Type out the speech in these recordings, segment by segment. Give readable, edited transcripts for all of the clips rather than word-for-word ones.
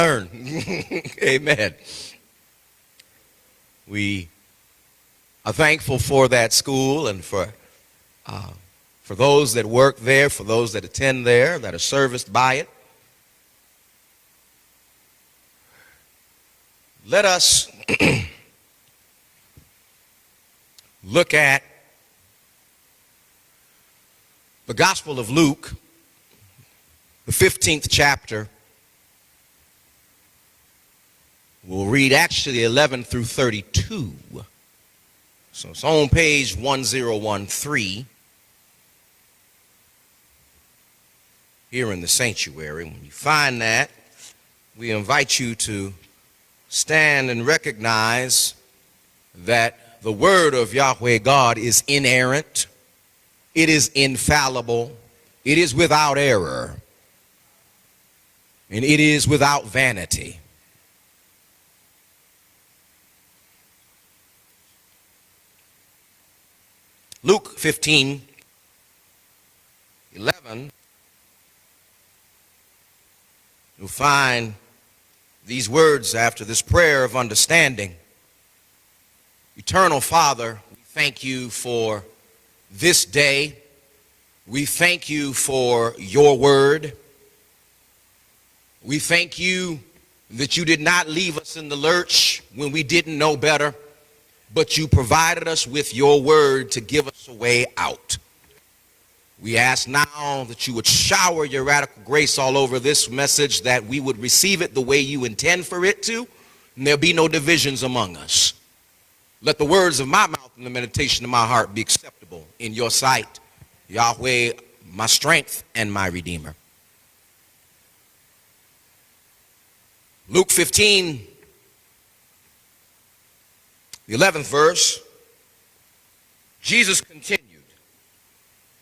Learn. Amen. We are thankful for that school and for those that work there, for those that attend there, that are serviced by it. Let us look at the Gospel of Luke, the 15th chapter. We'll read actually 11 through 32. So it's on page 1013 here in the sanctuary. When you find that, we invite you to stand and recognize that the word of Yahweh God is inerrant, it is infallible, it is without error, and it is without vanity. Luke 15:11, you'll find these words after this prayer of understanding. Eternal Father, we thank you for this day. We thank you for your word. We thank you that you did not leave us in the lurch when we didn't know better, but you provided us with your word to give us a way out. We ask now that you would shower your radical grace all over this message, that we would receive it the way you intend for it to, and there'll be no divisions among us. Let the words of my mouth and the meditation of my heart be acceptable in your sight, Yahweh, my strength and my Redeemer. Luke 15, the 11th verse, Jesus continued,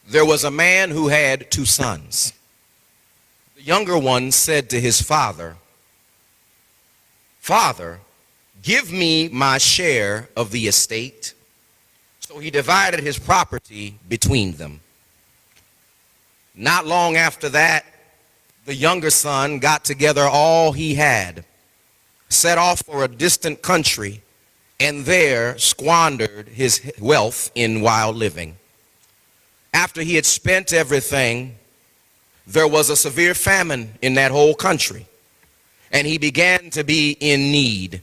there was a man who had 2 sons. The younger one said to his father, Father, give me my share of the estate. So he divided his property between them. Not long after that, the younger son got together all he had, set off for a distant country, and there squandered his wealth in wild living. After he had spent everything, there was a severe famine in that whole country, and he began to be in need.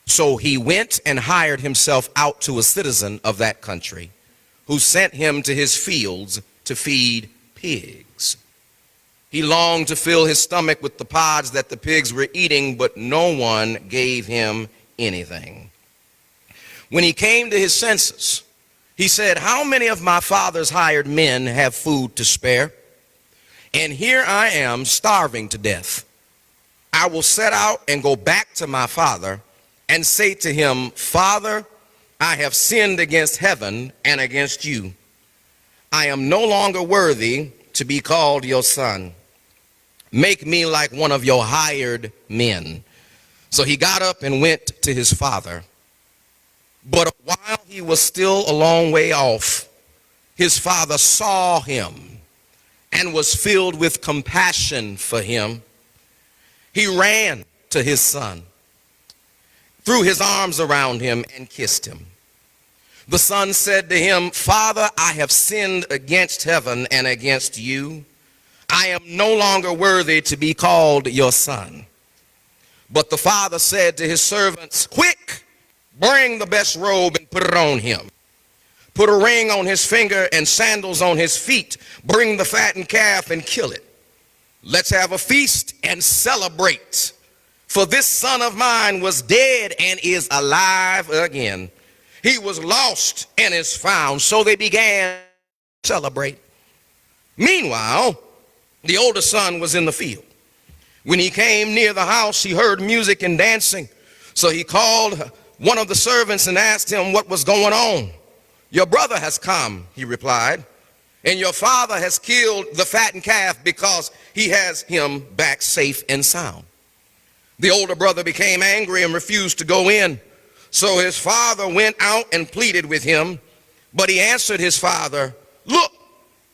So he went and hired himself out to a citizen of that country, who sent him to his fields to feed pigs. He longed to fill his stomach with the pods that the pigs were eating, but no one gave him anything. When he came to his senses, he said, how many of my father's hired men have food to spare? And here I am starving to death. I will set out and go back to my father and say to him, Father, I have sinned against heaven and against you. I am no longer worthy to be called your son. Make me like one of your hired men. So he got up and went to his father. But while he was still a long way off, his father saw him and was filled with compassion for him. He ran to his son, threw his arms around him, and kissed him. The son said to him, Father, I have sinned against heaven and against you. I am no longer worthy to be called your son. But the father said to his servants, quick, bring the best robe and put it on him. Put a ring on his finger and sandals on his feet. Bring the fattened calf and kill it. Let's have a feast and celebrate. For this son of mine was dead and is alive again. He was lost and is found. So they began to celebrate. Meanwhile, the older son was in the field. When he came near the house, he heard music and dancing. So he called one of the servants and asked him what was going on. Your brother has come, he replied, and your father has killed the fattened calf because he has him back safe and sound. The older brother became angry and refused to go in. So his father went out and pleaded with him. But he answered his father, look,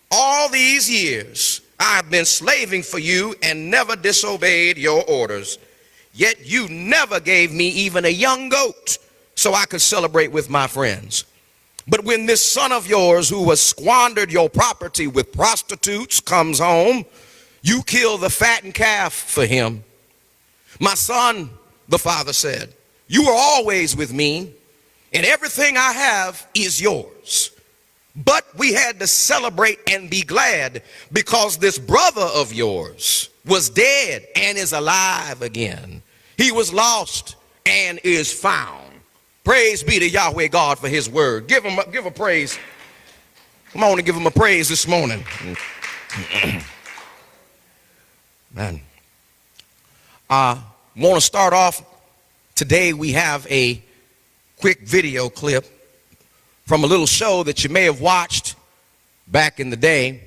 all these years I have been slaving for you and never disobeyed your orders. yet you never gave me even a young goat so I could celebrate with my friends. But when this son of yours who has squandered your property with prostitutes comes home, you kill the fattened calf for him. My son, the father said, you are always with me, and everything I have is yours. But we had to celebrate and be glad because this brother of yours was dead and is alive again. He was lost and is found. Praise be to Yahweh God for his word. Give a praise. Come on and give him a praise this morning. Man. I want to start off today. We have a quick video clip from a little show that you may have watched back in the day.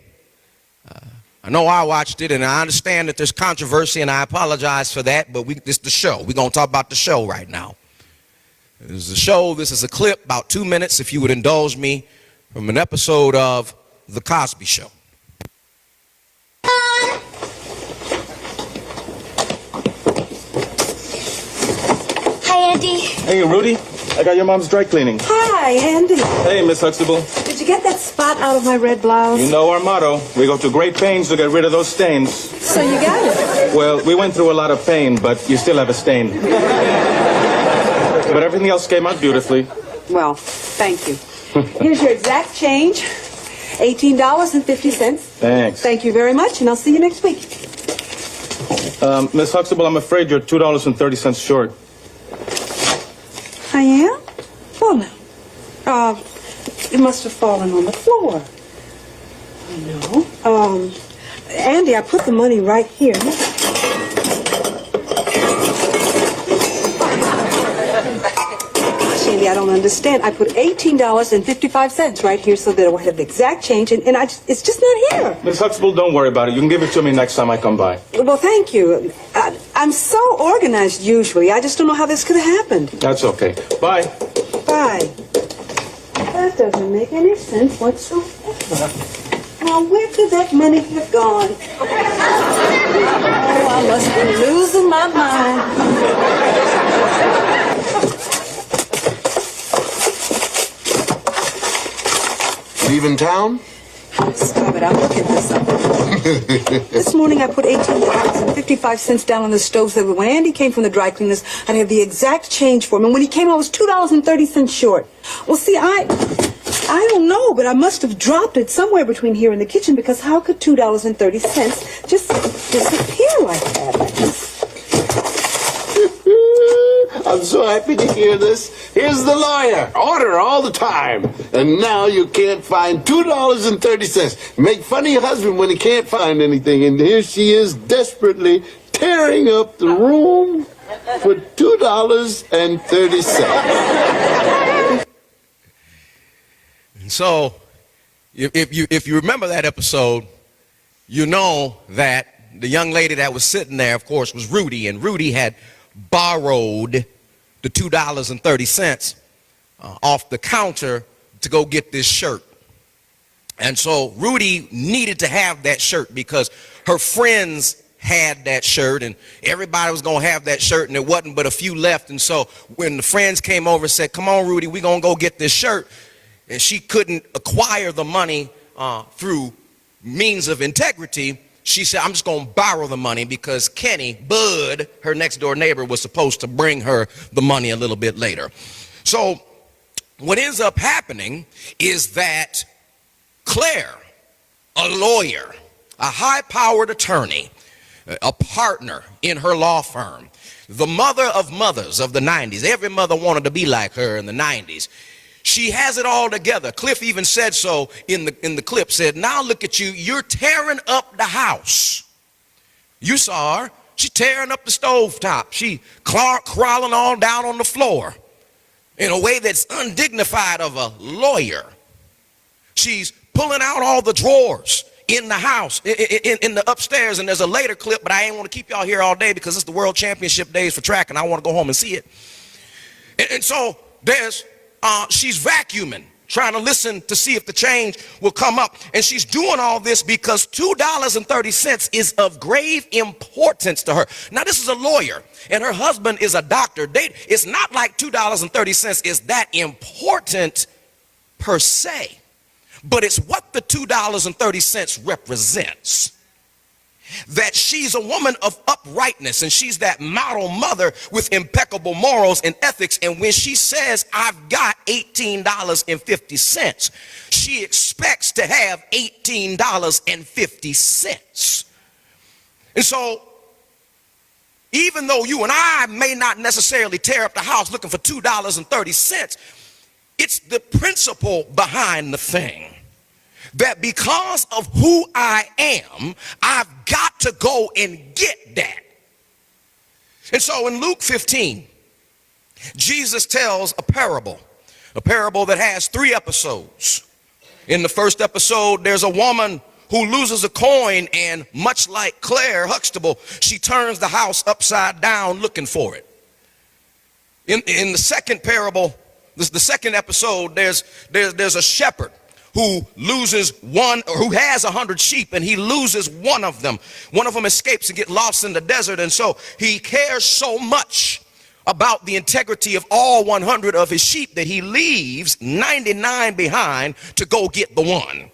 I know I watched it, and I understand that there's controversy, and I apologize for that, but this is the show. We're going to talk about the show right now. This is a show. This is a clip, about 2 minutes, if you would indulge me, from an episode of The Cosby Show. Hi, Andy. Hey, Rudy. I got your mom's dry cleaning. Hi, Andy. Hey, Miss Huxtable. Did you get that spot out of my red blouse? You know our motto. We go to great pains to get rid of those stains. So you got it. Well, we went through a lot of pain, but you still have a stain. But everything else came out beautifully. Well, thank you. Here's your exact change. $18.50. Thanks. Thank you very much, and I'll see you next week. Miss Huxtable, I'm afraid you're $2.30 short. I am? Well, now. It must have fallen on the floor. I know. Andy, I put the money right here. Gosh, Andy, I don't understand. I put $18.55 right here so that I will have the exact change, and it's just not here. Miss Huxtable, don't worry about it. You can give it to me next time I come by. Well, thank you. I'm so organized usually. I just don't know how this could have happened. That's okay. Bye. Bye. That doesn't make any sense whatsoever. Now, where could that money have gone? Oh, I must be losing my mind. Leaving town? Stop it, I'm looking this up. This morning I put $18.55 down on the stove so that when Andy came from the dry cleaners, I'd have the exact change for him. And when he came, I was $2.30 short. Well, see, I don't know, but I must have dropped it somewhere between here and the kitchen, because how could $2.30 just disappear like that? I'm so happy to hear this. Here's the lawyer. Order all the time. And now you can't find $2.30. Make fun of your husband when he can't find anything. And here she is desperately tearing up the room for $2.30. So, if you remember that episode, you know that the young lady that was sitting there, of course, was Rudy, and Rudy had borrowed the $2.30 off the counter to go get this shirt. And so Rudy needed to have that shirt because her friends had that shirt and everybody was going to have that shirt, and there wasn't but a few left. And so when the friends came over and said, come on, Rudy, we're going to go get this shirt, and she couldn't acquire the money through means of integrity, she said, I'm just going to borrow the money because Kenny, Bud, her next door neighbor, was supposed to bring her the money a little bit later. So what ends up happening is that Claire, a lawyer, a high-powered attorney, a partner in her law firm, the mother of mothers of the 90s, every mother wanted to be like her in the 90s. She has it all together. Cliff even said so in the clip, said, now look at you, you're tearing up the house. You saw her. She's tearing up the stovetop. She crawling all down on the floor in a way that's undignified of a lawyer. She's pulling out all the drawers in the house, in the upstairs, and there's a later clip, but I ain't want to keep y'all here all day because it's the World Championship days for track, and I want to go home and see it. And so there's she's vacuuming trying to listen to see if the change will come up. And she's doing all this because $2.30 is of grave importance to her. Now, this is a lawyer, and her husband is a doctor. It's not like $2.30 is that important per se, but it's what the $2.30 represents. That she's a woman of uprightness, and she's that model mother with impeccable morals and ethics. And when she says, I've got $18.50, she expects to have $18.50. And so, even though you and I may not necessarily tear up the house looking for $2.30, it's the principle behind the thing. That because of who I am, I've got to go and get that. And so in Luke 15, Jesus tells a parable that has 3 episodes. In the first episode, there's a woman who loses a coin, and much like Claire Huxtable, she turns the house upside down looking for it. In the second parable, the second episode, there's a shepherd who loses one, or who has 100 sheep, and he loses one of them. One of them escapes and gets lost in the desert, and so he cares so much about the integrity of all 100 of his sheep that he leaves 99 behind to go get the one.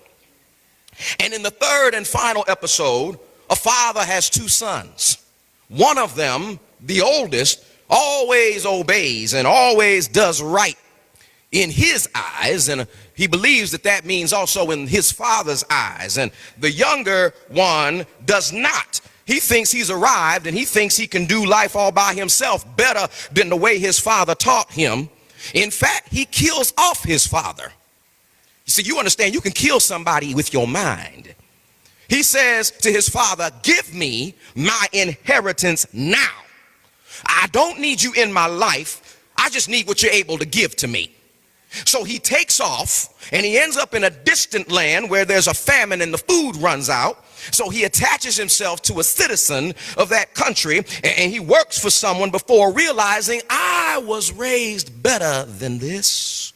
And in the third and final episode, a father has 2 sons. One of them, the oldest, always obeys and always does right in his eyes, and he believes that means also in his father's eyes. And the younger one does not. He thinks he's arrived, and he thinks he can do life all by himself better than the way his father taught him. In fact, he kills off his father. You see, you understand, you can kill somebody with your mind. He says to his father, give me my inheritance now. I don't need you in my life. I just need what you're able to give to me. So he takes off, and he ends up in a distant land where there's a famine and the food runs out. So he attaches himself to a citizen of that country, and he works for someone before realizing, I was raised better than this.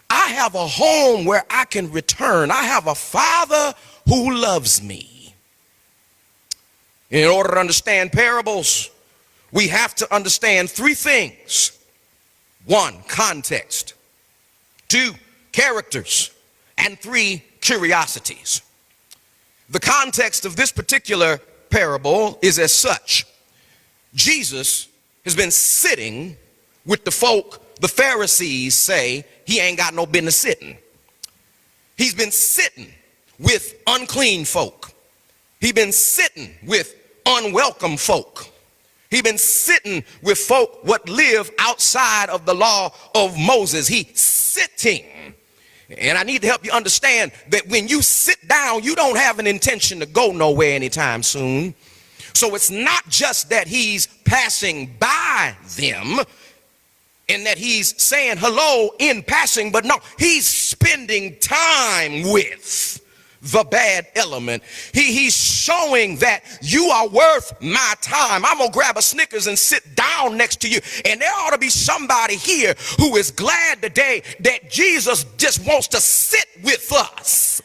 I have a home where I can return. I have a father who loves me. In order to understand parables, we have to understand 3 things. 1, context. 2, characters. And 3, curiosities. The context of this particular parable is as such. Jesus has been sitting with the folk the Pharisees say he ain't got no business sitting. He's been sitting with unclean folk. He's been sitting with unwelcome folk. He's been sitting with folk what live outside of the law of Moses. He's sitting. And I need to help you understand that when you sit down, you don't have an intention to go nowhere anytime soon. So it's not just that he's passing by them and that he's saying hello in passing, but no, he's spending time with the bad element. He's showing that you are worth my time. I'm gonna grab a Snickers and sit down next to you. And there ought to be somebody here who is glad today that Jesus just wants to sit with us.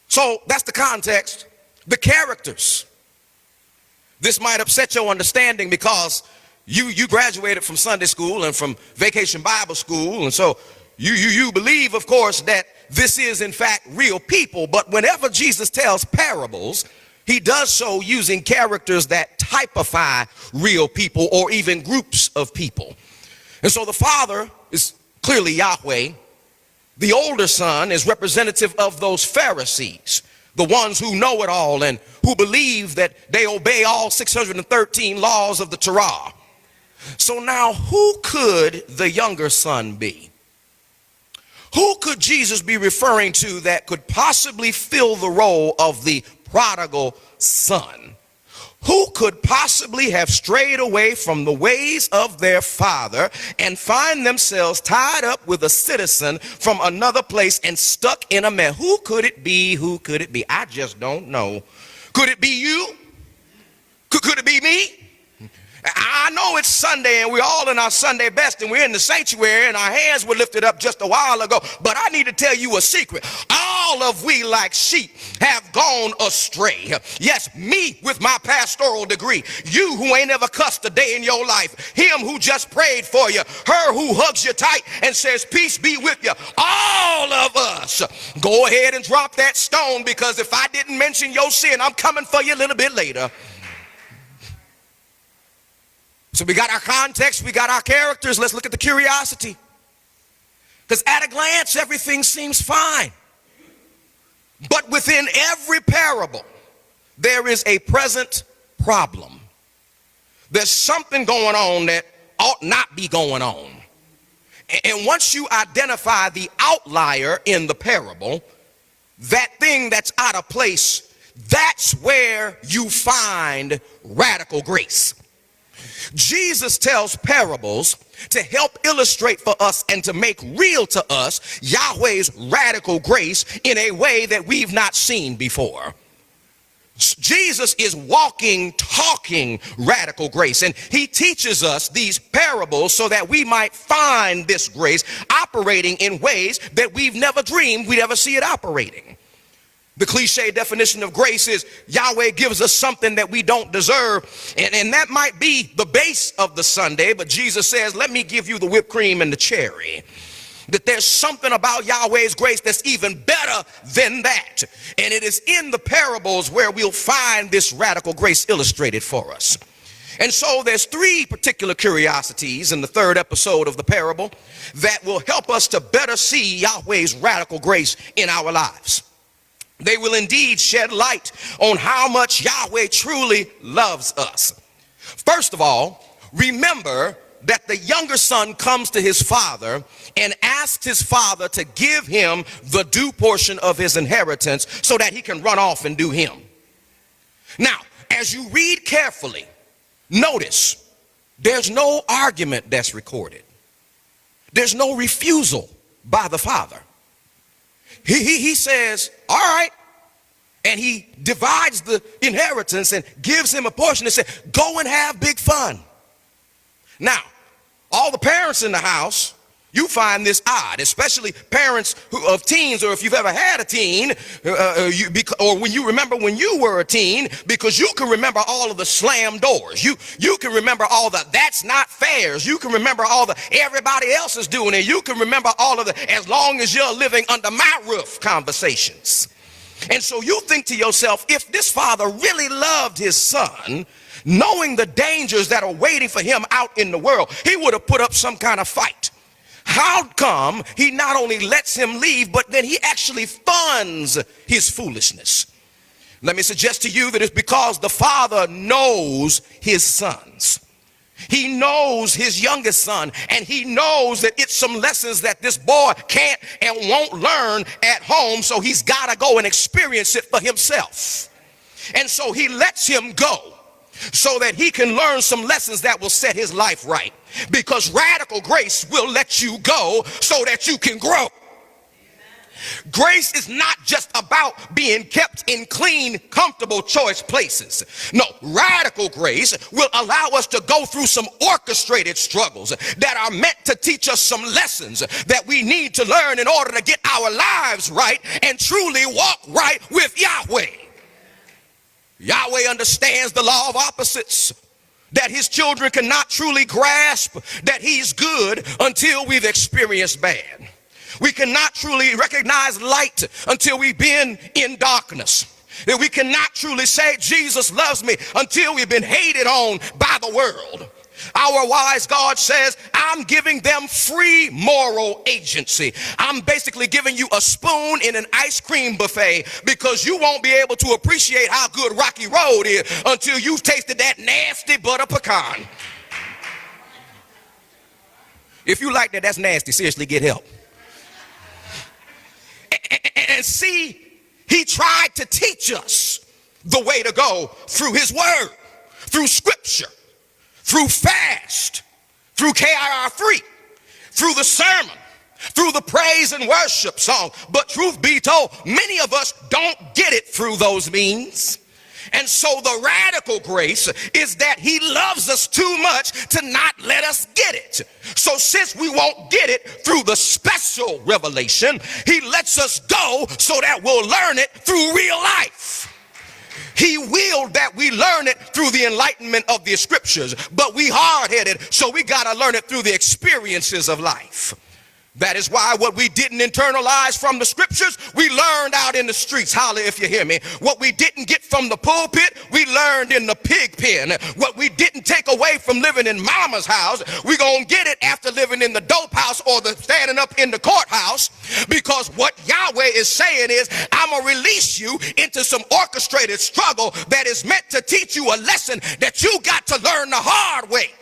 So that's the context. The characters. This might upset your understanding because you graduated from Sunday school and from Vacation Bible School, and so you believe, of course, that this is in fact real people. But whenever Jesus tells parables, he does so using characters that typify real people or even groups of people. And so the father is clearly Yahweh. The older son is representative of those Pharisees, the ones who know it all and who believe that they obey all 613 laws of the Torah. So now, who could the younger son be? Who could Jesus be referring to that could possibly fill the role of the prodigal son? Who could possibly have strayed away from the ways of their father and find themselves tied up with a citizen from another place and stuck in a mess? Who could it be? Who could it be? I just don't know. Could it be you? Could it be me? I know know it's Sunday and we're all in our Sunday best and we're in the sanctuary and our hands were lifted up just a while ago. But I need to tell you a secret. All of we like sheep have gone astray. Yes, me with my pastoral degree. You who ain't ever cussed a day in your life. Him who just prayed for you. Her who hugs you tight and says, peace be with you. All of us. Go ahead and drop that stone, because if I didn't mention your sin, I'm coming for you a little bit later. So we got our context, we got our characters. Let's look at the curiosity. Because at a glance, everything seems fine. But within every parable, there is a present problem. There's something going on that ought not be going on. And once you identify the outlier in the parable, that thing that's out of place, that's where you find radical grace. Jesus tells parables to help illustrate for us and to make real to us Yahweh's radical grace in a way that we've not seen before. Jesus is walking, talking radical grace, and he teaches us these parables so that we might find this grace operating in ways that we've never dreamed we'd ever see it operating. The cliche definition of grace is Yahweh gives us something that we don't deserve. And that might be the base of the sundae, but Jesus says, let me give you the whipped cream and the cherry. That there's something about Yahweh's grace that's even better than that. And it is in the parables where we'll find this radical grace illustrated for us. And so there's three particular curiosities in the third episode of the parable that will help us to better see Yahweh's radical grace in our lives. They will indeed shed light on how much Yahweh truly loves us. First of all, remember that the younger son comes to his father and asks his father to give him the due portion of his inheritance so that he can run off and do him. Now, as you read carefully, notice there's no argument that's recorded. There's no refusal by the father. He says, all right, and he divides the inheritance and gives him a portion and says, go and have big fun. Now, all the parents in the house, you find this odd, especially parents of teens, or if you've ever had a teen, or when you remember when you were a teen, because you can remember all of the slam doors. You can remember all the that's not fairs. You can remember all the everybody else is doing it. You can remember all of the as long as you're living under my roof conversations. And so you think to yourself, if this father really loved his son, knowing the dangers that are waiting for him out in the world, he would have put up some kind of fight. How come he not only lets him leave, but then he actually funds his foolishness? Let me suggest to you that it's because the father knows his sons. He knows his youngest son, and he knows that it's some lessons that this boy can't and won't learn at home, so he's got to go and experience it for himself. And so he lets him go so that he can learn some lessons that will set his life right. Because radical grace will let you go so that you can grow. Grace is not just about being kept in clean, comfortable, choice places. No, radical grace will allow us to go through some orchestrated struggles that are meant to teach us some lessons that we need to learn in order to get our lives right and truly walk right with Yahweh. Yahweh understands the law of opposites, that his children cannot truly grasp that he's good until we've experienced bad. We cannot truly recognize light until we've been in darkness. That we cannot truly say Jesus loves me until we've been hated on by the world. Our wise God says, I'm giving them free moral agency. I'm basically giving you a spoon in an ice cream buffet because you won't be able to appreciate how good Rocky Road is until you've tasted that nasty butter pecan. If you like that, that's nasty. Seriously, get help. And see, he tried to teach us the way to go through his word, through scripture, through fast, through KIR3, through the sermon, through the praise and worship song. But truth be told, many of us don't get it through those means. And so the radical grace is that he loves us too much to not let us get it. So since we won't get it through the special revelation, he lets us go so that we'll learn it through real life. He willed that we learn it through the enlightenment of the scriptures, but we hard-headed, so we got to learn it through the experiences of life. That is why what we didn't internalize from the scriptures, we learned out in the streets. Holler if you hear me. What we didn't get from the pulpit, we learned in the pig pen. What we didn't take away from living in mama's house, we gonna get it after living in the dope house or the standing up in the courthouse. Because what Yahweh is saying is, I'm gonna release you into some orchestrated struggle that is meant to teach you a lesson that you got to learn the hard way.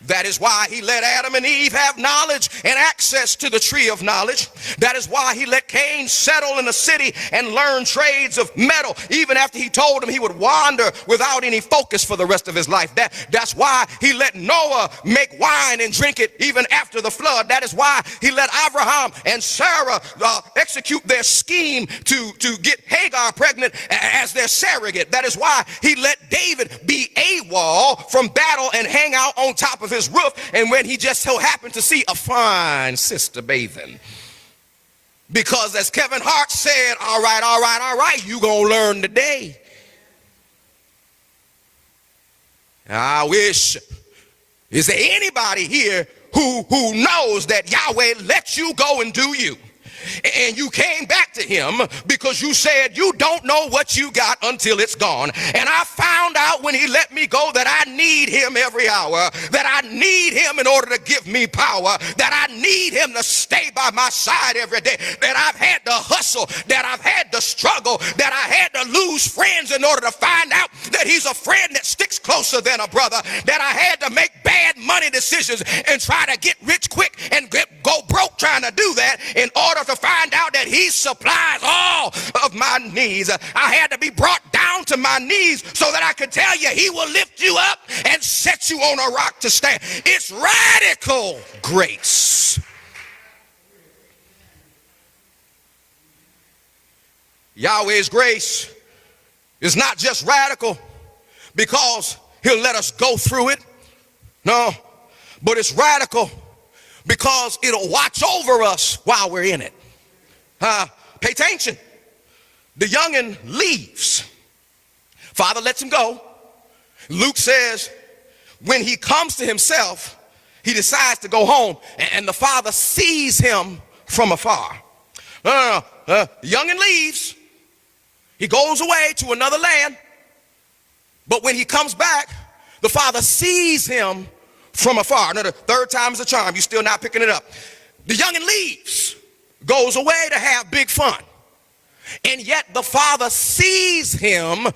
That is why he let Adam and Eve have knowledge and access to the tree of knowledge. That is why he let Cain settle in a city and learn trades of metal, even after he told him he would wander without any focus for the rest of his life. That's why he let Noah make wine and drink it even after the flood. That is why he let Abraham and Sarah execute their scheme to get Hagar pregnant as their surrogate. That is why he let David be AWOL from battle and hang out on top of his roof, and when he just so happened to see a fine sister bathing. Because as Kevin Hart said, all right, you gonna learn today. I wish, is there anybody here who knows that Yahweh lets you go and do you? And you came back to him because you said you don't know what you got until it's gone. And I found out when he let me go that I need him every hour, that I need him in order to give me power, that I need him to stay by my side every day, that I've had to hustle, that I've had to struggle, that I had to lose friends in order to find out that he's a friend that sticks closer than a brother, that I had to make bad money decisions and try to get rich quick and go broke trying to do that in order to find out that he supplies all of my needs. I had to be brought down to my knees so that I could tell you he will lift you up and set you on a rock to stand. It's radical grace. Yahweh's grace is not just radical because he'll let us go through it. No, but it's radical because it'll watch over us while we're in it. Pay attention. The youngin leaves. Father lets him go. Luke says when he comes to himself, he decides to go home, and the father sees him from afar. The youngin leaves. He goes away to another land. But when he comes back, the father sees him from afar. Now, the third time is a charm. You're still not picking it up. The youngin leaves, goes away to have big fun. And yet the father sees him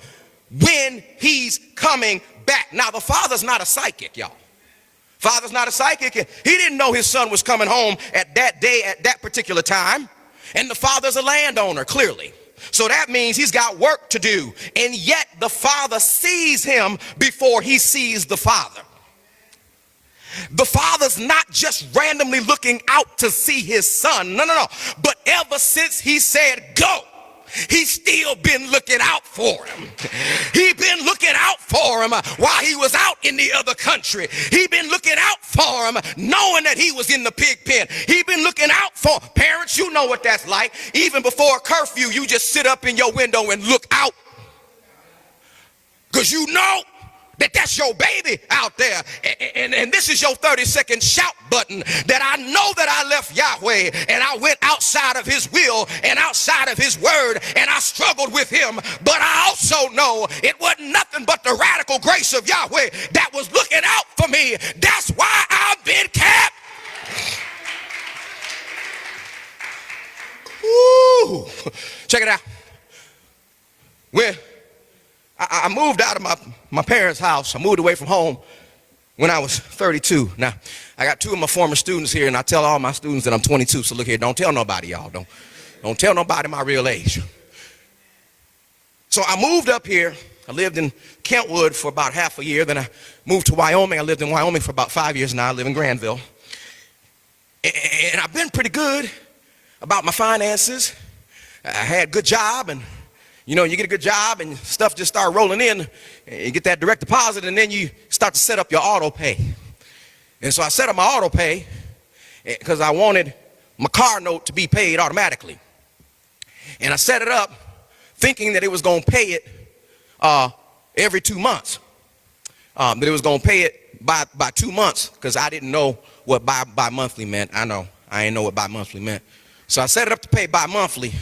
when he's coming back. Now, the father's not a psychic, y'all. Father's not a psychic. He didn't know his son was coming home at that day, at that particular time. And the father's a landowner, clearly. So that means he's got work to do. And yet the father sees him before he sees the father. The father's not just randomly looking out to see his son. No. But ever since he said go, he's still been looking out for him. He been looking out for him while he was out in the other country. He been looking out for him knowing that he was in the pig pen. He been looking out for parents. You know what that's like. Even before a curfew, you just sit up in your window and look out because you know that's your baby out there. And this is your 30-second shout button that I know that I left Yahweh and I went outside of his will and outside of his word and I struggled with him. But I also know it wasn't nothing but the radical grace of Yahweh that was looking out for me. That's why I've been kept. Ooh. Check it out. When I moved out of my parents' house. I moved away from home when I was 32. Now, I got two of my former students here, and I tell all my students that I'm 22. So look here, don't tell nobody, y'all. Don't tell nobody my real age. So I moved up here. I lived in Kentwood for about half a year. Then I moved to Wyoming. I lived in Wyoming for about 5 years now. I live in Granville. And I've been pretty good about my finances. I had a good job, and You know, you get a good job and stuff just start rolling in, and you get that direct deposit, and then you start to set up your auto pay. And so I set up my auto pay because I wanted my car note to be paid automatically. And I set it up thinking that it was going to pay it every 2 months. That it was going to pay it by 2 months, because I didn't know what bi-monthly meant. I didn't know what bi-monthly meant. So I set it up to pay bi-monthly.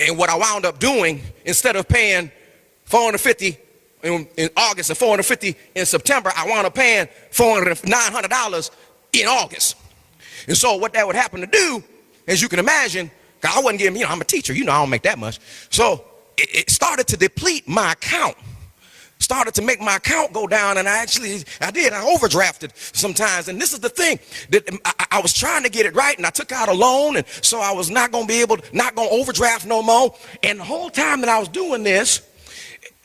And what I wound up doing, instead of paying $450 in August and $450 in September, I wound up paying $900 in August. And so what that would happen to do, as you can imagine, because I wasn't getting, I'm a teacher, I don't make that much. So it started to deplete my account. Started to make my account go down, and I overdrafted sometimes. And this is the thing, that I was trying to get it right, and I took out a loan, and so I was not going to overdraft no more. And the whole time that I was doing this,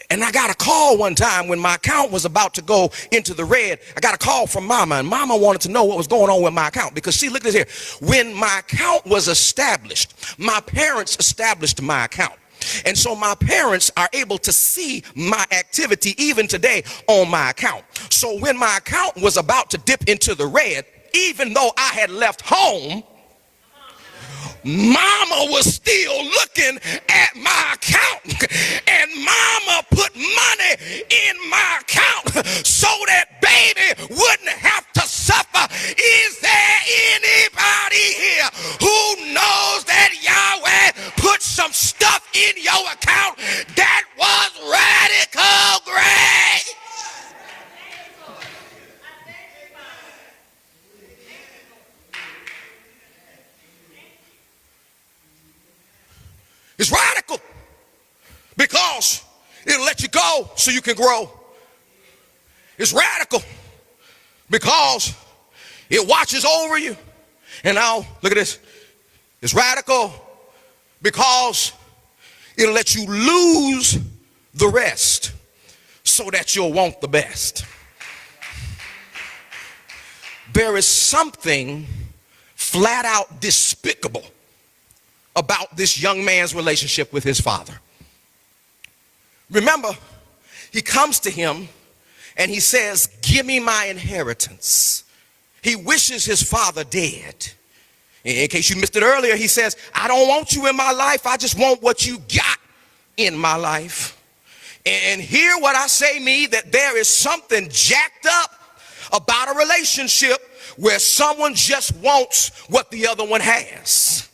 and I got a call one time when my account was about to go into the red. I got a call from Mama, and Mama wanted to know what was going on with my account, because see, look at this here. When my account was established, my parents established my account. And so my parents are able to see my activity even today on my account. So when my account was about to dip into the red, even though I had left home, Mama was still looking at my account, and Mama put money in my account so that baby wouldn't have to suffer. Is there anybody here who knows that Yahweh put some stuff in your account that was radical grace? It's radical because it'll let you go so you can grow. It's radical because it watches over you. And now, look at this. It's radical because it'll let you lose the rest so that you'll want the best. There is something flat out despicable about this young man's relationship with his father. Remember, he comes to him and he says, give me my inheritance. He wishes his father dead. In case you missed it earlier, he says, I don't want you in my life. I just want what you got in my life. And hear what I say, me, that there is something jacked up about a relationship where someone just wants what the other one has.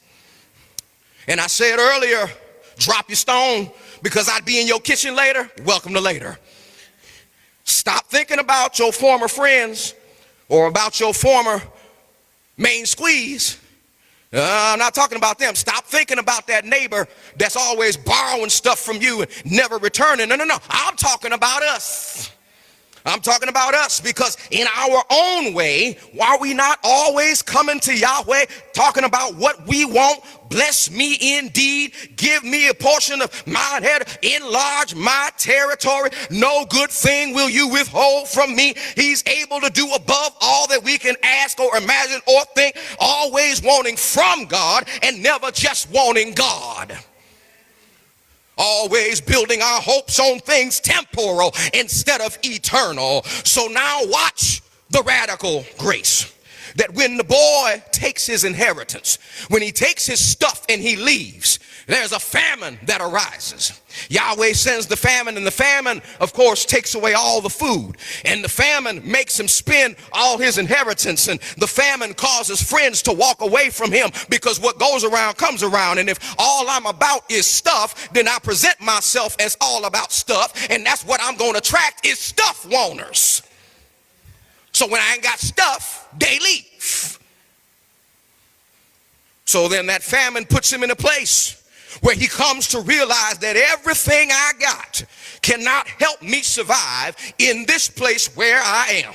And I said earlier, drop your stone because I'd be in your kitchen later. Welcome to later. Stop thinking about your former friends or about your former main squeeze. I'm not talking about them. Stop thinking about that neighbor that's always borrowing stuff from you and never returning. No. I'm talking about us. I'm talking about us, because in our own way, are we not always coming to Yahweh talking about what we want? Bless me indeed. Give me a portion of my head. Enlarge my territory. No good thing will you withhold from me. He's able to do above all that we can ask or imagine or think, always wanting from God and never just wanting God. Always building our hopes on things temporal instead of eternal. So now watch the radical grace. That when the boy takes his inheritance, when he takes his stuff and he leaves, there's a famine that arises. Yahweh sends the famine, and the famine, of course, takes away all the food. And the famine makes him spend all his inheritance. And the famine causes friends to walk away from him, because what goes around comes around. And if all I'm about is stuff, then I present myself as all about stuff. And that's what I'm going to attract, is stuff wanters. So when I ain't got stuff, they leave. So then that famine puts him in a place where he comes to realize that everything I got cannot help me survive in this place where I am.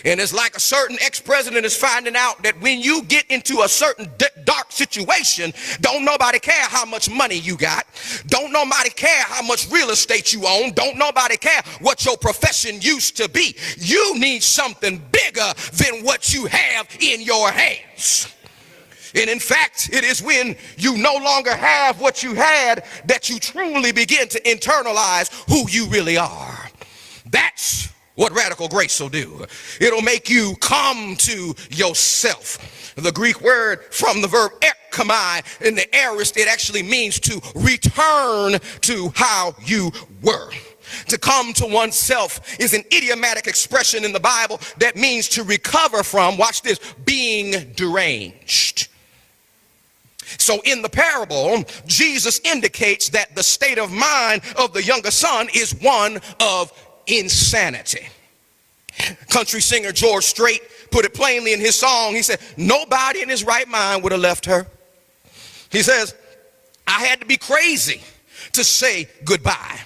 And it's like a certain ex-president is finding out that when you get into a certain dark situation, don't nobody care how much money you got. Don't nobody care how much real estate you own. Don't nobody care what your profession used to be. You need something bigger than what you have in your hands. And in fact, it is when you no longer have what you had that you truly begin to internalize who you really are. That's what radical grace will do. It'll make you come to yourself. The Greek word from the verb erchomai in the aorist, it actually means to return to how you were. To come to oneself is an idiomatic expression in the Bible that means to recover from, watch this, being deranged. So in the parable, Jesus indicates that the state of mind of the younger son is one of insanity. Country singer George Strait put it plainly in his song. He said, nobody in his right mind would have left her. He says, I had to be crazy to say goodbye.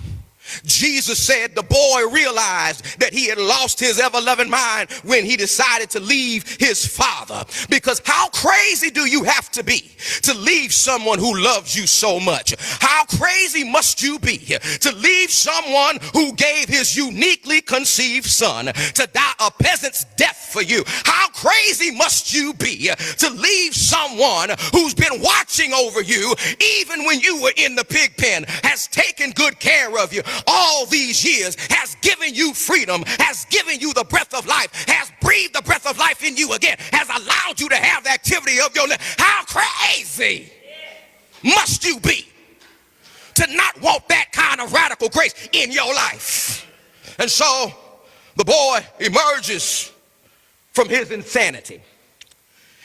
Jesus said the boy realized that he had lost his ever-loving mind when he decided to leave his father. Because how crazy do you have to be to leave someone who loves you so much? How crazy must you be to leave someone who gave his uniquely conceived son to die a peasant's death for you? How crazy must you be to leave someone who's been watching over you even when you were in the pig pen, has taken good care of you all these years, has given you freedom, has given you the breath of life, has breathed the breath of life in you again, has allowed you to have the activity of your life. How crazy must you be to not want that kind of radical grace in your life? And so the boy emerges from his insanity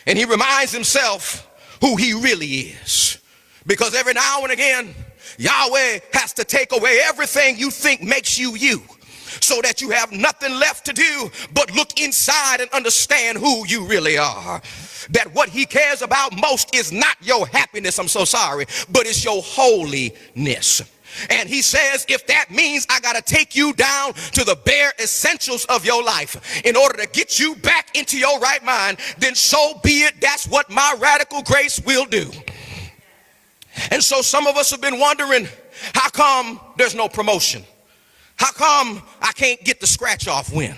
and he reminds himself who he really is. Because every now and again, Yahweh has to take away everything you think makes you you, so that you have nothing left to do but look inside and understand who you really are. That what he cares about most is not your happiness, I'm so sorry, but it's your holiness. And he says, if that means I got to take you down to the bare essentials of your life in order to get you back into your right mind, then so be it. That's what my radical grace will do. And so some of us have been wondering, how come there's no promotion? How come I can't get the scratch off win?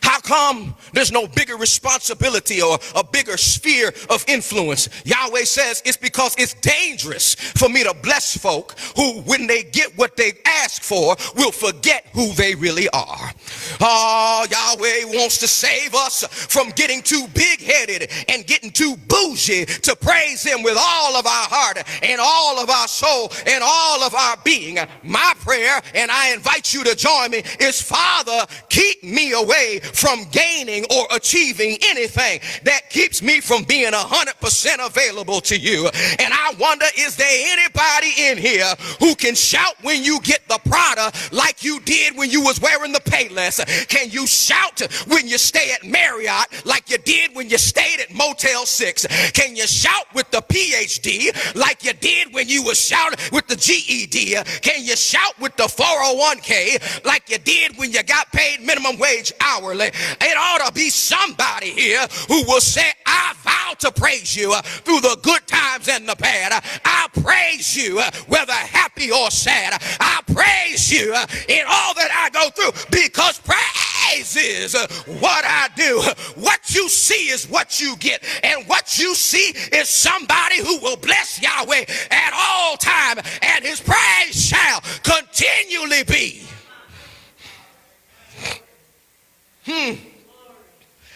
How come there's no bigger responsibility or a bigger sphere of influence? Yahweh says it's because it's dangerous for me to bless folk who, when they get what they ask for, will forget who they really are. Oh, Yahweh wants to save us from getting too big-headed and getting too bougie to praise him with all of our heart and all of our soul and all of our being. My prayer, and I invite you to join me, is, Father, keep me away from gaining or achieving anything that keeps me from being 100% available to you. And I wonder, is there anybody in here who can shout when you get the Prada like you did when you was wearing the Payless? Can you shout when you stay at Marriott like you did when you stayed at Motel 6? Can you shout with the PhD like you did when you was shouting with the GED? Can you shout with the 401k like you did when you got paid minimum wage hourly? It ought to be somebody here who will say, I vow to praise you through the good times and the bad. I praise you whether happy or sad. I praise you in all that I go through, because praise is what I do. What you see is what you get, and what you see is somebody who will bless Yahweh at all time, and his praise shall continually be.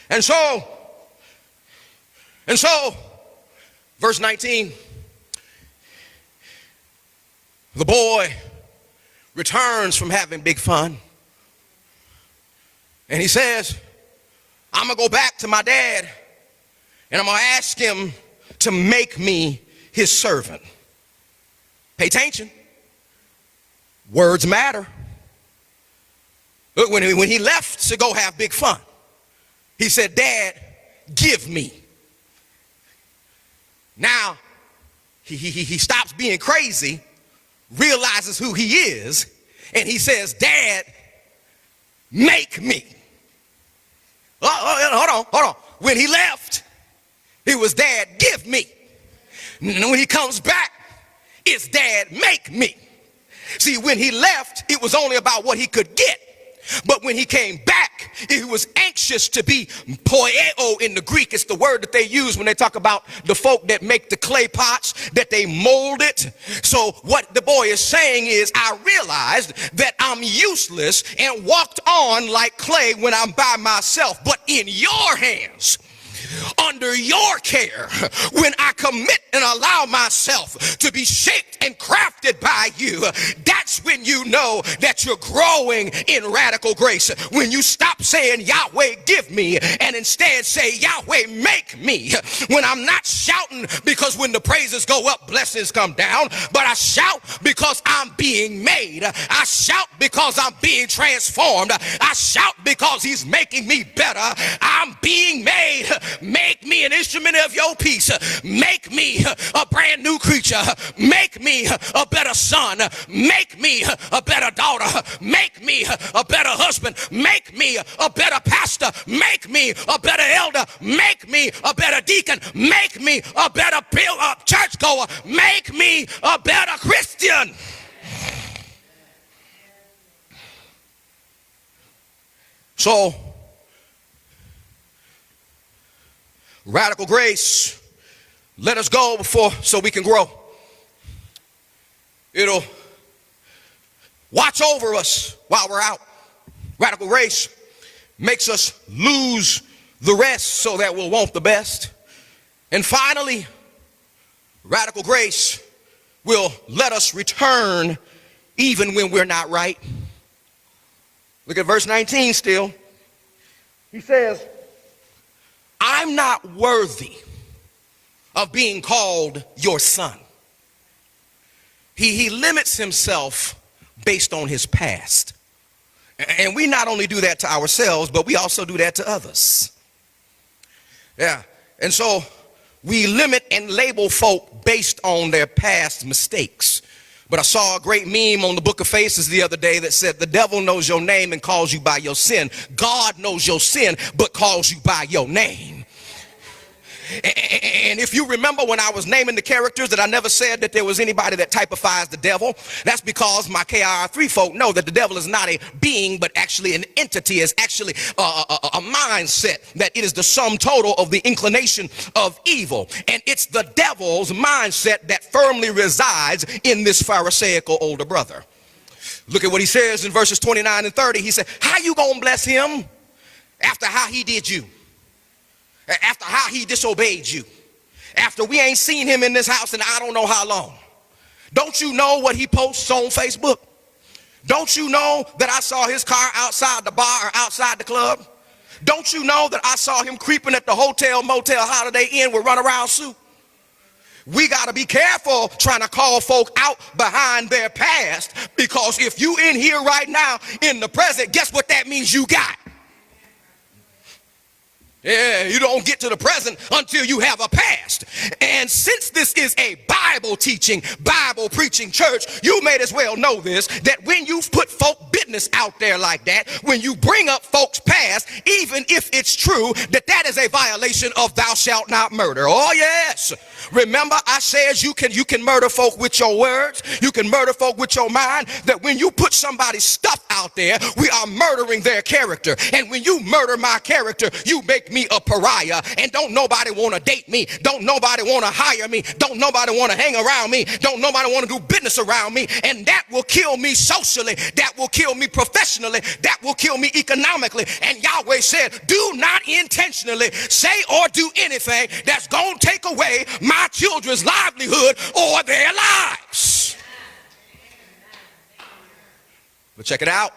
And so, verse 19, the boy returns from having big fun. And he says, I'm going to go back to my dad and I'm going to ask him to make me his servant. Pay attention. Words matter. When he left to go have big fun, he said, Dad, give me. Now, he stops being crazy, realizes who he is, and he says, Dad, make me. Hold on. When he left, it was, Dad, give me. And when he comes back, it's, Dad, make me. See, when he left, it was only about what he could get. But when he came back, he was anxious to be poieo in the Greek. It's the word that they use when they talk about the folk that make the clay pots, that they mold it. So what the boy is saying is, I realized that I'm useless and walked on like clay when I'm by myself, but in your hands, under your care, when I commit and allow myself to be shaped and crafted by you, that's when you know that you're growing in radical grace. When you stop saying, Yahweh, give me, and instead say, Yahweh, make me. When I'm not shouting because when the praises go up, blessings come down, but I shout because I'm being made. I shout because I'm being transformed. I shout because he's making me better. I'm being made. Make me an instrument of your peace. Make me a brand new creature. Make me a better son. Make me a better daughter. Make me a better husband. Make me a better pastor. Make me a better elder. Make me a better deacon. Make me a better churchgoer. Make me a better Christian. So, radical grace, let us go before so we can grow. It'll watch over us while we're out. Radical grace makes us lose the rest so that we'll want the best. And finally, radical grace will let us return even when we're not right. Look at verse 19 still. He says, I'm not worthy of being called your son. He limits himself based on his past. And we not only do that to ourselves, but we also do that to others. Yeah. And so we limit and label folk based on their past mistakes. But I saw a great meme on the Book of Faces the other day that said, the devil knows your name and calls you by your sin. God knows your sin, but calls you by your name. And if you remember when I was naming the characters that I never said that there was anybody that typifies the devil, that's because my KIR3 folk know that the devil is not a being, but actually an entity. Is actually a mindset, that it is the sum total of the inclination of evil. And it's the devil's mindset that firmly resides in this Pharisaical older brother. Look at what he says in verses 29 and 30. He said, how you gonna bless him after how he did you? After how he disobeyed you, after we ain't seen him in this house in I don't know how long. Don't you know what he posts on Facebook? Don't you know that I saw his car outside the bar or outside the club? Don't you know that I saw him creeping at the hotel, motel, Holiday Inn with runaround suit? We got to be careful trying to call folk out behind their past, because if you in here right now in the present, guess what that means you got? Yeah, you don't get to the present until you have a past. And since this is a Bible teaching, Bible preaching church, you may as well know this, that when you put folk business out there like that, when you bring up folks' past, even if it's true that that is a violation of thou shalt not murder. Oh yes. Remember I said you can murder folk with your words, you can murder folk with your mind, that when you put somebody's stuff out there, we are murdering their character. And when you murder my character, you make me a pariah, and don't nobody want to date me, don't nobody want to hire me, don't nobody want to hang around me, don't nobody want to do business around me. And that will kill me socially, that will kill me professionally, that will kill me economically. And Yahweh said, do not intentionally say or do anything that's going to take away my children's livelihood or their lives. But check it out.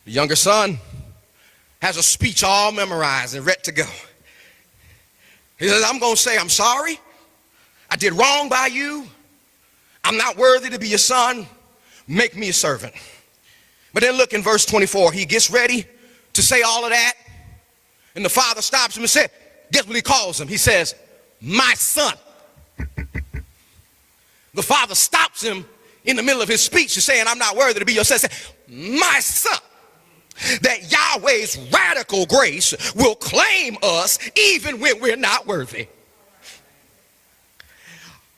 The younger son has a speech all memorized and ready to go. He says, I'm going to say I'm sorry. I did wrong by you. I'm not worthy to be your son. Make me a servant. But then look in verse 24. He gets ready to say all of that. And the father stops him and said, guess what he calls him? He says, my son. The father stops him in the middle of his speech. He's saying, I'm not worthy to be your son. My son. That Yahweh's radical grace will claim us even when we're not worthy.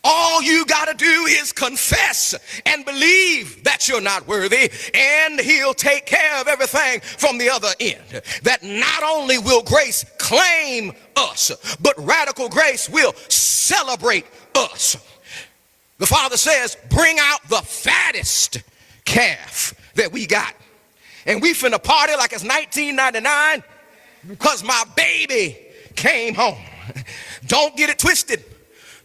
All you got to do is confess and believe that you're not worthy, and he'll take care of everything from the other end. That not only will grace claim us, but radical grace will celebrate us. The Father says, bring out the fattest calf that we got. And we finna party like it's 1999 because my baby came home. Don't get it twisted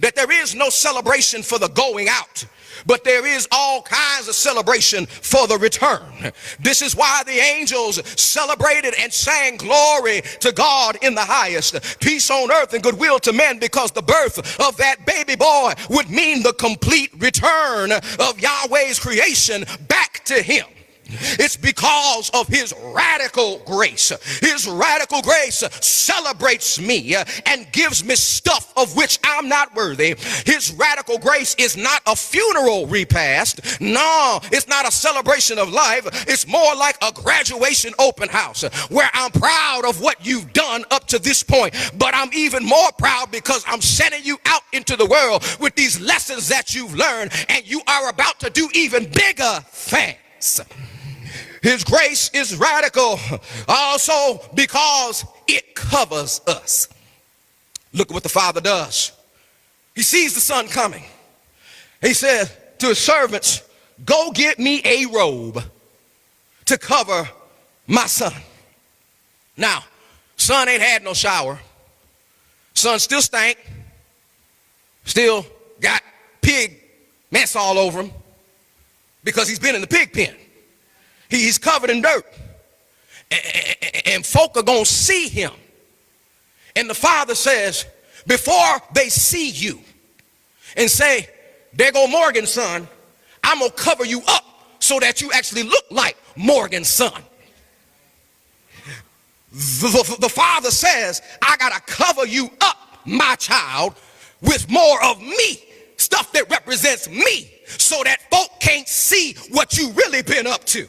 that there is no celebration for the going out, but there is all kinds of celebration for the return. This is why the angels celebrated and sang glory to God in the highest, peace on earth and goodwill to men, because the birth of that baby boy would mean the complete return of Yahweh's creation back to him. It's because of his radical grace. His radical grace celebrates me and gives me stuff of which I'm not worthy. His radical grace is not a funeral repast. No, it's not a celebration of life. It's more like a graduation open house where I'm proud of what you've done up to this point, but I'm even more proud because I'm sending you out into the world with these lessons that you've learned, and you are about to do even bigger things. His grace is radical also because it covers us. Look at what the Father does. He sees the Son coming. He said to his servants, go get me a robe to cover my son. Now, son ain't had no shower. Son still stank. Still got pig mess all over him because he's been in the pig pen. He's covered in dirt. And folk are going to see him. And the Father says, before they see you and say, there go Morgan's son, I'm going to cover you up so that you actually look like Morgan's son. The Father says, I got to cover you up, my child, with more of me, stuff that represents me, so that folk can't see what you really been up to.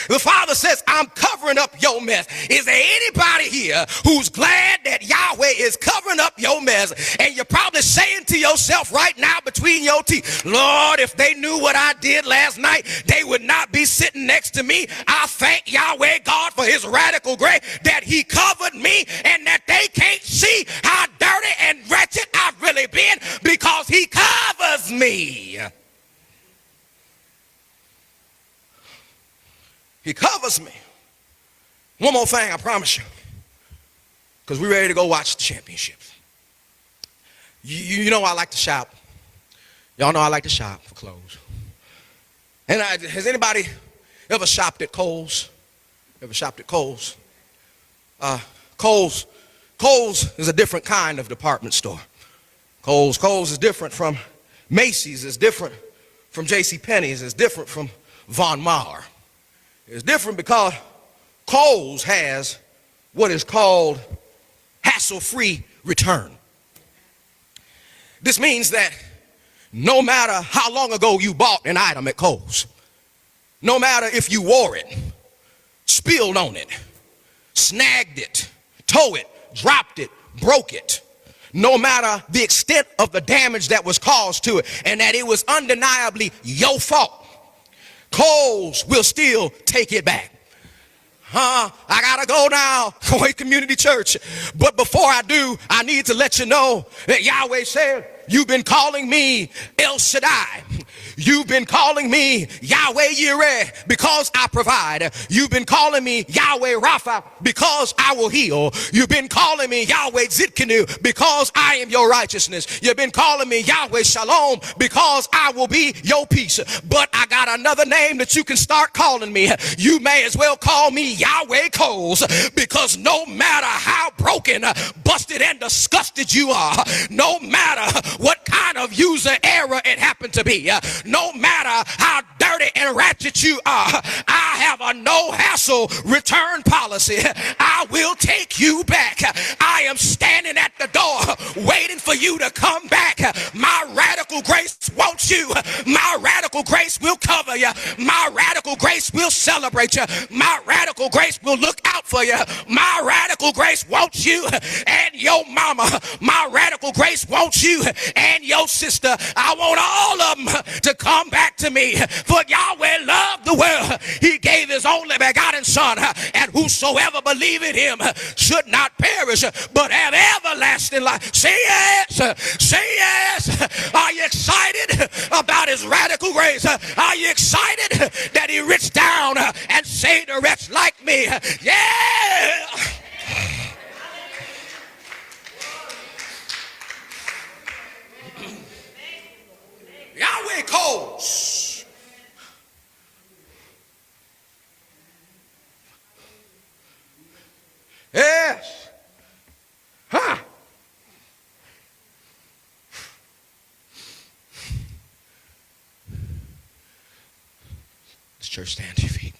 The Father says, I'm covering up your mess. Is there anybody here who's glad that Yahweh is covering up your mess? And you're probably saying to yourself right now between your teeth, Lord, if they knew what I did last night, they would not be sitting next to me. I thank Yahweh God for his radical grace that he covered me and that they can't see how dirty and wretched I've really been because he covers me. He covers me. One more thing, I promise you, because we're ready to go watch the championships. You know I like to shop. Y'all know I like to shop for clothes. And has anybody ever shopped at Kohl's? Ever shopped at Kohl's? Kohl's is a different kind of department store. Kohl's is different from Macy's. It's different from JCPenney's. It's different from Von Maur. It's different because Kohl's has what is called hassle-free return. This means that no matter how long ago you bought an item at Kohl's, no matter if you wore it, spilled on it, snagged it, tore it, dropped it, broke it, no matter the extent of the damage that was caused to it and that it was undeniably your fault, Kohl's will still take it back. I gotta go now, Kuwait Community Church. But before I do, I need to let you know that Yahweh said, you've been calling me El Shaddai. You've been calling me Yahweh Yireh because I provide. You've been calling me Yahweh Rapha because I will heal. You've been calling me Yahweh Zidkenu because I am your righteousness. You've been calling me Yahweh Shalom because I will be your peace. But I got another name that you can start calling me. You may as well call me Yahweh Kohl's, because no matter how broken, busted, and disgusted you are, no matter what kind of user error it happened to be, no matter how dirty and ratchet you are, I have a no hassle return policy. I I will take you back. I am standing at the door waiting for you to come back. My radical grace wants you. My radical grace will cover you. My radical grace will celebrate you. My radical grace will look out for you. My radical grace wants you and your mama. My radical grace wants you and your sister. I want all of them to come back to me. For Yahweh loved the world. He gave his only begotten son, and whosoever believe in him should not perish but have everlasting life. Say yes. Say yes. Are you excited about his radical grace? Are you excited that he reached down and saved a wretch like me? Yeah. Yahweh calls. Yes. Huh. Let's church stand to your feet.